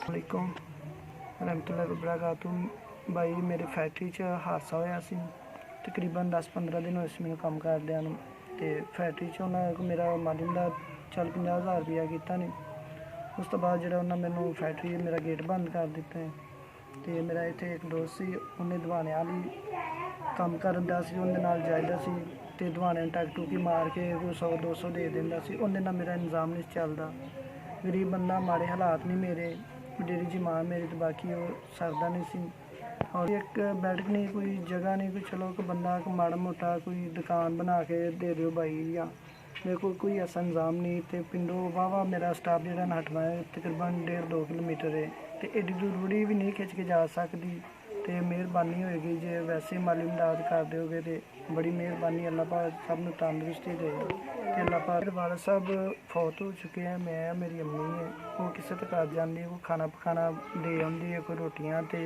वालेकुम रहमतुल्लाहि वबरकातुह। भाई मेरे फैक्ट्री च हादसा होया सी। तकरीबन 10-15 दिन होए मैनू काम करदिਆਂ ਨੂੰ ਤੇ फैक्ट्री च ਉਹਨਾਂ मेरा मालिक ਦਾ ਚੱਲ 50,000 रुपया ਕੀਤਾ नहीं। उस तो बाद ਜਿਹੜਾ ਉਹਨਾਂ ਮੈਨੂੰ फैक्ट्री मेरा गेट बंद कर ਦਿੱਤਾ है। ਤੇ मेरा ਇੱਥੇ एक दोस्त सी, ਉਹਨੇ ਦਵਾਣਿਆਂ ਵਾਲੀ ਕੰਮ ਕਰਨ ਦਾ ਸੀ, ਉਹਦੇ ਨਾਲ ਜਾਈਦਾ ਸੀ ਤੇ ਦਵਾਣਿਆਂ ਟਕ ਟੂਕੀ ਮਾਰ ਕੇ ਕੋਈ 100-200 ਦੇ ਦਿੰਦਾ ਸੀ। ਉਹਦੇ ਨਾਲ ਮੇਰਾ ਨਿਜ਼ਾਮ ਨਹੀਂ ਚੱਲਦਾ। गरीब बंदा, माड़े हालात नहीं मेरे, डेरी जी मां मेरी तो बाकी वो सरदा नहीं सी। और एक बैठक नहीं, कोई जगह नहीं, कोई चलो कोई बंदा को माड़ा मोटा कोई दुकान बना के दे दो भाई, या मेरे को कोई ऐसा निज़ाम नहीं। तो पिंडों वाह मेरा स्टाफ जो हटवा है तकरीबन 1.5-2 किलोमीटर है, तो एडी दूर रूड़ी भी नहीं खिंच के जा सकती। तो मेहरबानी होएगी जे वैसे माली मदद कर दोगे तो बड़ी मेहरबानी। अल्लाह पाक सब नूं तंदुरुस्ती दे। अल्लाह पाक। मेरे वालिद साहब फौत हो चुके हैं, मैं मेरी अम्मी है, वो किसी तक आ जाती है, कोई खाना पकाना दे आती है, कोई रोटियां तो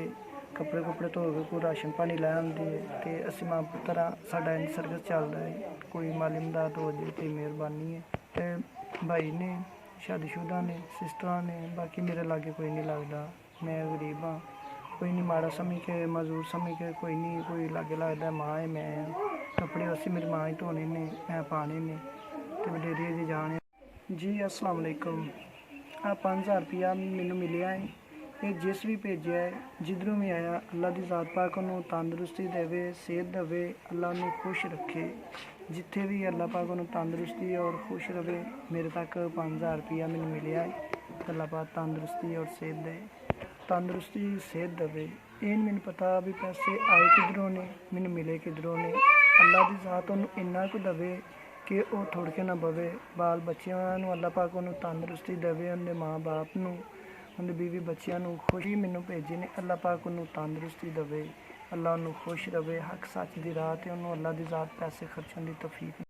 कपड़े कुपड़े धो के कोई राशन पानी लै आती है। तो असीं मां पुत्तर साडा इंज सर्कस चलदा है। कोई माली मदद हो जाए तो मेहरबानी है। तो भाई ने शादीशुदा ने, सिस्टर ने, बाकी मेरे लागे कोई नहीं लगता। मैं गरीब हाँ, कोई नहीं माड़ा समझ के मजदूर समझ के कोई नहीं, कोई लागे लगता माँ है मैं। कपड़े उसी मेरी माँ ही धोने ने, मैं पाने ने, तो वडेरी जी जाने। जी अस्सलाम वालेकुम। आ 5,000 रुपया मैनू मिलिया है। ये जिस भी भेजा है, जिधरों भी आया, अल्लाह की ज़ात पाक उन्होंने तंदुरुस्ती देवे, सेहत देवे, अल्लाह उन्होंने खुश रखे। जिथे भी अल्लाह पाक उन्होंने तंदुरुस्ती और खुश रहे। मेरे तक 5,000 रुपया मैनू मिलिया है। अल्लाह पाक तंदुरुस्ती और सेहत दे, तंदुरुस्ती सेहत देवे। ये नहीं मैनू पता भी पैसे आए किधरों ने, मैनू मिले किधरों ने। अल्लाह की ज़ात उन्होंने इन्ना कुछ देवे कि वह थोड़के ना बवे। बाल बच्चों अल्लाह पाक उन्होंने तंदुरुस्ती देवे, उनके माँ बाप नूं, उनके बीवी बच्चों खुशी मैनू भेजे ने। अल्लाह पाक उन्होंने तंदुरुस्ती देवे, अल्लाह उन्होंने खुश रहे, हक सच की राह ते उन्होंने अल्लाह की ज़ात पैसे खर्चने की तौफीक